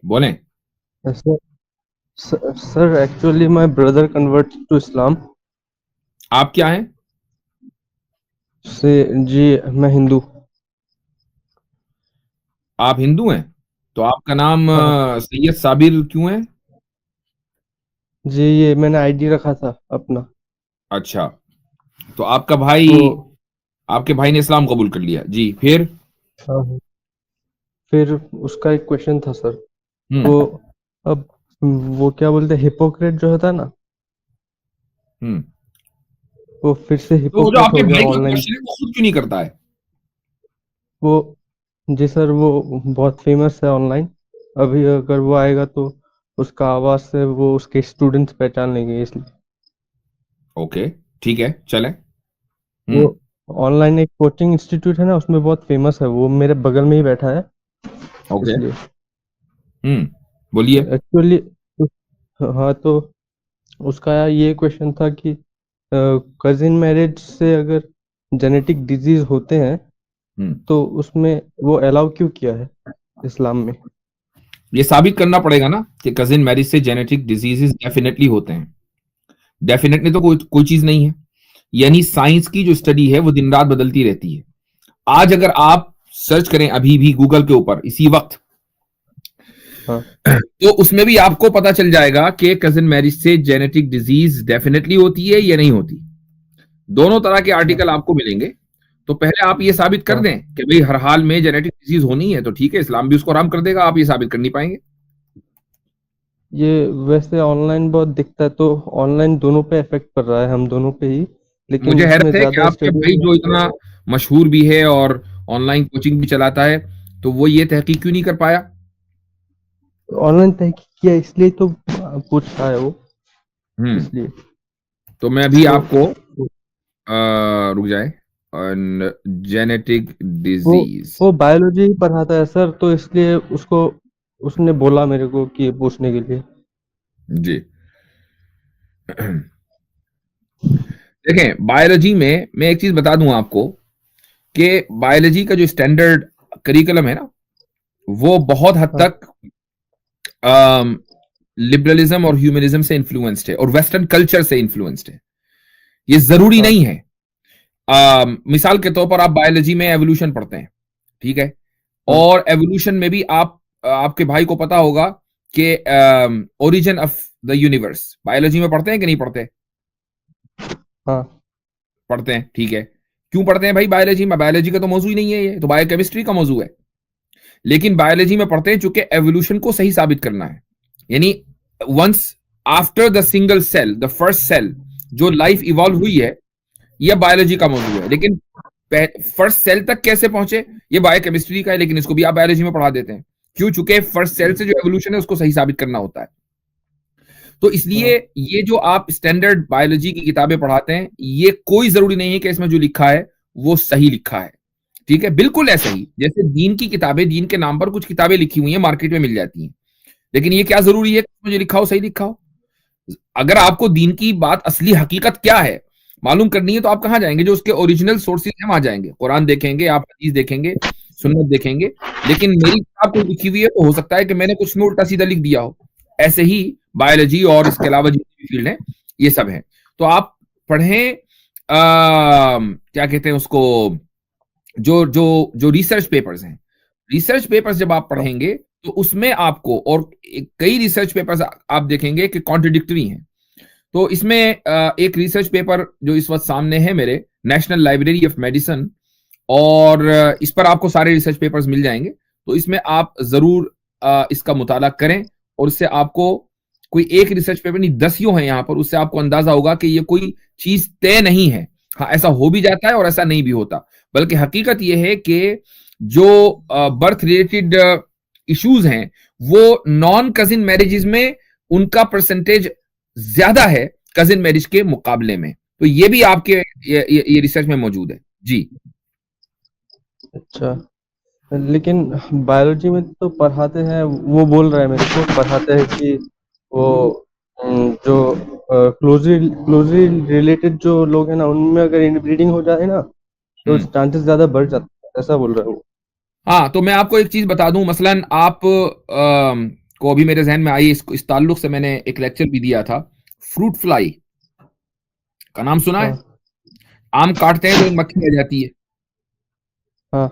बोलें। Sir actually my brother convert to Islam आप क्या हैं? से। जी, मैं हिंदू। आप हिंदू हैं? तो आपका नाम हाँ सैयद साबिर क्यों है? जी, ये मैंने आईडी रखा था अपना। अच्छा, तो आपका भाई, तो आपके भाई ने इस्लाम कबूल कर लिया जी, फिर? हाँ, फिर उसका एक क्वेश्चन था सर। हम्म। तो अब वो क्या बोलते हैं, हिपोक्रेट जो होता है ना, हम्म। वो फिर से तो जो हिपोक्रेट आपके हो गया भाई का ऑनलाइन। क्वेश्चन है वो खुद क्यों नहीं करता है? वो जी सर, वो बहुत फेमस है ऑनलाइन। अभी अगर वो आएगा तो उसका आवाज से वो उसके स्टूडेंट्स पहचान लेंगे, इसलिए। ओके, ठीक है, चलें। वो हम्म। ऑनलाइन एक कोचिंग इंस्टीट्यूट है ना, उसमें बहुत फेमस है, वो मेरे बगल में ही बैठा है, ओके। इसलिए। हम्म। बोलिए। एक्चुअली हाँ, तो उसका ये क्वेश्चन था कि कजिन मैरिज से अगर जेनेटिक डिजीज होते हैं हम्म। तो उसमें वो अलाउ क्यों किया है इस्लाम में। ये साबित करना पड़ेगा ना कि कजिन मैरिज से जेनेटिक डिजीजेस डेफिनेटली होते हैं। डेफिनेटली तो कोई कोई चीज नहीं है। यानी साइंस की जो स्टडी है वो दिन रात बदलती रहती है। आज अगर आप सर्च करें अभी भी गूगल के ऊपर इसी वक्त, हाँ तो उसमें भी आपको पता चल जाएगा कि कजिन मैरिज से जेनेटिक डिजीज डेफिनेटली होती है या नहीं होती। दोनों तरह के अच्छा। आर्टिकल आपको मिलेंगे। तो पहले आप ये साबित कर हाँ, दें कि भाई हर हाल में जेनेटिक डिजीज होनी है, तो ठीक है, इस्लाम भी उसको हराम कर देगा, आप ये साबित कर नहीं पाएंगे। ये वैसे ऑनलाइन बहुत दिखता है, तो ऑनलाइन दोनों पे इफेक्ट पड़ रहा है, हम दोनों पे ही, लेकिन मुझे उसमें हैरत है कि ज्यादा आपके स्टडी भाई जो इतना मशहूर भी है और ऑनलाइन कोचिंग भी चलाता है, तो वो ये तहकीक क्यों नहीं कर पाया? ऑनलाइन तहकीक किया, इसलिए तो पूछ रहा है वो, हम्म। इसलिए। तो मैं अभी तो आपको रुक जाए, जेनेटिक वो डिजीज। वो बायोलॉजी पढ़ाता है सर, तो इसलिए उसको उसने बोला मेरे को कि पूछने के लिए। जी। देखें, बायोलॉजी में मैं एक चीज बता दूं आपको कि बायोलॉजी का जो स्टैंडर्ड करिकुलम है ना, वो बहुत हद हाँ तक लिबरलिज्म और ह्यूमनिज्म से इन्फ्लुएंस्ड है और वेस्टर्न कल्चर से इन्फ्लुएंस्ड है। ये जरूरी हाँ नहीं है। मिसाल के तौर पर आप बायोलॉजी में एवोल्यूशन पढ़ते हैं, ठीक है, हाँ और एवोल्यूशन में भी आप आपके भाई को पता होगा कि origin of the universe biology में पढ़ते हैं कि नहीं पढ़ते? हाँ। पढ़ते हैं, ठीक है। क्यों पढ़ते हैं भाई बायोलॉजी में? बायोलॉजी का तो मौजू ही नहीं है, ये तो बायोकेमिस्ट्री का मौजू है। लेकिन बायोलॉजी में पढ़ते हैं चूंकि एवोल्यूशन को सही साबित करना है। यानी once after the single cell, the first cell, जो लाइफ इवॉल्व हुई है, यह बायोलॉजी का मौजू है। लेकिन फर्स्ट सेल तक कैसे पहुंचे, ये बायोकेमिस्ट्री का है, लेकिन इसको भी आप बायोलॉजी में पढ़ा देते हैं। क्यों? चूंकि फर्स्ट सेल से जो एवोल्यूशन है उसको सही साबित करना होता है। तो इसलिए हाँ ये जो आप स्टैंडर्ड बायोलॉजी की किताबें पढ़ाते हैं, ये कोई जरूरी नहीं है कि इसमें जो लिखा है वो सही लिखा है। ठीक है, बिल्कुल ऐसे ही जैसे दीन की किताबें, दीन के नाम पर कुछ किताबें लिखी हुई हैं, मार्केट में मिल जाती हैं, लेकिन ये क्या जरूरी है कि मुझे लिखा हो सही लिखा हो? अगर आपको दीन की बात, असली हकीकत क्या है, मालूम करनी है, तो आप कहां जाएंगे? जो उसके ओरिजिनल सोर्सेज हैं वहां जाएंगे, कुरान देखेंगे, आप हदीस देखेंगे, सुन्नत देखेंगे। लेकिन मेरी किताब कोई लिखी हुई है तो हो सकता है कि मैंने कुछ में उल्टा सीधा लिख दिया हो। ऐसे ही बायोलॉजी और इसके अलावा जितनी भी फील्ड है, ये सब है। तो आप पढ़ें, क्या कहते हैं उसको, जो जो जो रिसर्च पेपर्स हैं, रिसर्च पेपर्स जब आप हाँ पढ़ेंगे तो उसमें आपको, और कई रिसर्च पेपर्स आप देखेंगे कि कॉन्ट्रडिक्टरी हैं। तो इसमें एक रिसर्च पेपर जो इस वक्त सामने है मेरे, नेशनल लाइब्रेरी ऑफ मेडिसिन, और इस पर आपको सारे रिसर्च पेपर्स मिल जाएंगे। तो इसमें आप जरूर इसका मुताला करें, और उससे आपको, कोई एक रिसर्च पेपर नहीं, दसियों हैं यहाँ पर, उससे आपको अंदाजा होगा कि ये कोई चीज तय नहीं है। हाँ, ऐसा हो भी जाता है और ऐसा नहीं भी होता, बल्कि हकीकत यह है कि जो बर्थ रिलेटेड इश्यूज हैं, वो नॉन कजिन मैरिजेज में उनका परसेंटेज ज्यादा है कजिन मैरिज के मुकाबले में। तो ये भी आपके ये रिसर्च में मौजूद है जी। अच्छा। लेकिन बायोलॉजी में तो पढ़ाते हैं, वो बोल रहा है मेरे को पढ़ाते हैं कि वो जो क्लोजली रिलेटेड जो लोग हैं ना, उनमें अगर इनब्रीडिंग हो जाए ना तो हम्म। चांसेस ज्यादा बढ़ जाते हैं, ऐसा बोल रहा है वो। हाँ, तो मैं आपको एक चीज बता दूं, मसलन आप को अभी मेरे जहन में आई, इस ताल्लुक से मैंने एक लेक्चर भी दिया था। फ्रूट फ्लाई का नाम सुना है? हाँ आम काटते हैं तो एक मक्खी आ जाती हाँ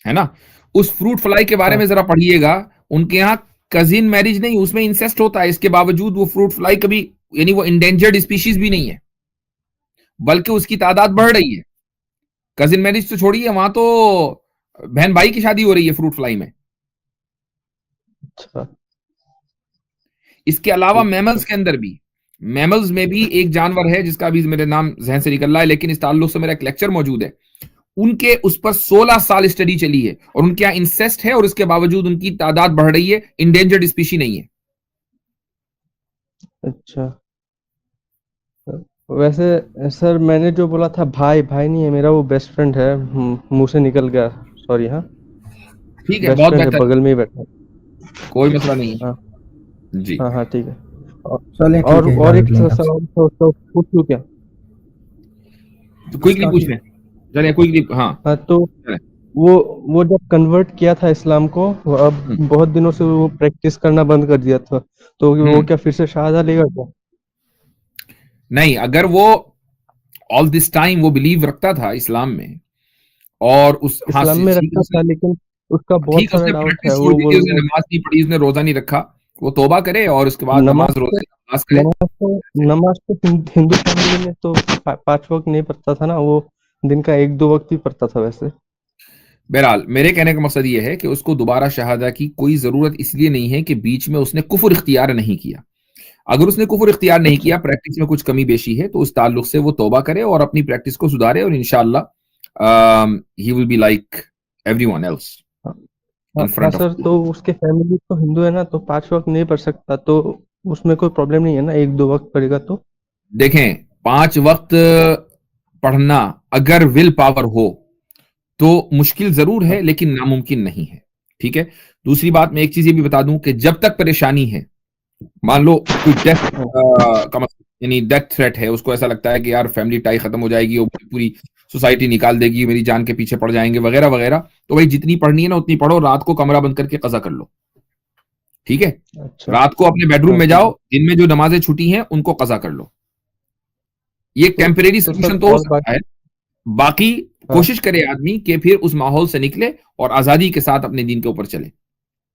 है ना? उस फ्रूट फ्लाई के बारे हाँ। में जरा पढ़िएगा। उनके यहाँ कजिन मैरिज नहीं, उसमें इंसेस्ट होता है, इसके बावजूद वो फ्रूट फ्लाई कभी, यानी वो इंडेंजर्ड स्पीशीज भी नहीं है, बल्कि उसकी तादाद बढ़ रही है। कजिन मैरिज तो छोड़िए, वहां तो बहन भाई की शादी हो रही है फ्रूट फ्लाई में। अच्छा। इसके अलावा ठीक है। मैमल्स के अंदर भी, मैमल्स में भी एक जानवर है जिसका अभी मेरे नाम जहन से निकल रहा है, लेकिन इस ताल्लुक से मेरा एक लेक्चर मौजूद है। उनके उस पर 16 साल स्टडी चली है और उनके यहां इंसेस्ट है और इसके बावजूद उनकी तादाद बढ़ रही है, इंडेंजर्ड स्पीशी नहीं है। अच्छा। वैसे सर मैंने जो बोला था, भाई भाई नहीं है मेरा, वो बेस्ट फ्रेंड है। मुंह से निकल गया, सॉरी। हाँ, ठीक है, बेस्ट बहुत फ्रेंड है, बेहतर, बगल में ही बैठा है। कोई मसला नहीं है। हाँ जी, हाँ हाँ, ठीक है। और चलिए ठीक है, और एक इजाजत लें आपसे। सवाल तो पूछ लूँ क्या? तो क्विकली इसका पूछ लें, चलिए क्विकली, हाँ हाँ तो चलें। वो वो जब कन्वर्ट किया था इस्लाम को, वो अब हम्म बहुत दिनों से वो प्रैक्टिस करना बंद कर दिया था, तो वो हम्म। क्या फिर से शहादा लेगा क्या? नहीं, अगर वो ऑल दिस टाइम वो बिलीव रखता था इस्लाम में, और उस, हाँ इस्लाम में ठीक है, रखता था, लेकिन उसका बहुत ठीक है, सारा उसने डाउट है। प्रैक्टिस छोड़ वो दी थी, बोल उसने रहा नमाज नहीं पढ़ी, उसने रोजा नहीं रखा, वो तौबा करे और उसके बाद है नमाज नमाज रोजा तो नमाज करे। नमाज तो हिंदू फैमिली में तो 5 वक्त नहीं पढ़ता था ना वो, दिन का 1-2 वक्त ही पढ़ता था वैसे। बहरहाल मेरे कहने का मकसद ये है कि उसको दोबारा शहादा की कोई जरूरत इसलिए नहीं है कि बीच में उसने कुफर इख्तियार नहीं किया। अगर उसने कुफर इख्तियार नहीं अच्छा। किया, प्रैक्टिस में कुछ कमी बेशी है, तो उस ताल्लुक से वो तौबा करे और अपनी प्रैक्टिस को सुधारे, और इंशाअल्लाह he will be like everyone else हाँ इन हाँ हाँ फ्रंट ऑफ। सर, तो उसके फैमिली तो हिंदू है ना, तो 5 वक्त नहीं पढ़ सकता, तो उसमें कोई प्रॉब्लम नहीं है ना, 1-2 वक्त पढ़ेगा तो? देखें, 5 वक्त पढ़ना अगर विल पावर हो तो मुश्किल जरूर हाँ है, लेकिन नामुमकिन नहीं है। ठीक है। दूसरी बात, मैं एक चीज ये भी बता दूं कि जब तक परेशानी है, मान लो कोई डेथ हाँ का यानी डेथ थ्रेट है, उसको ऐसा लगता है कि यार फैमिली टाई खत्म हो जाएगी और पूरी सोसाइटी निकाल देगी, मेरी जान के पीछे पड़ जाएंगे वगैरह वगैरह, तो भाई जितनी पढ़नी है ना उतनी पढ़ो, रात को कमरा बंद करके कज़ा कर लो। ठीक है। अच्छा। रात को अपने बेडरूम हाँ में ठीक जाओ, है। दिन में जो नमाजें छुटी हैं उनको कज़ा कर लो। ये तो टेम्परेरी तो सर सोल्यूशन तो हो और सकता है। बाकी? बाकी हाँ कोशिश करे आदमी कि फिर उस माहौल से निकले और आजादी के साथ अपने दीन के ऊपर चले।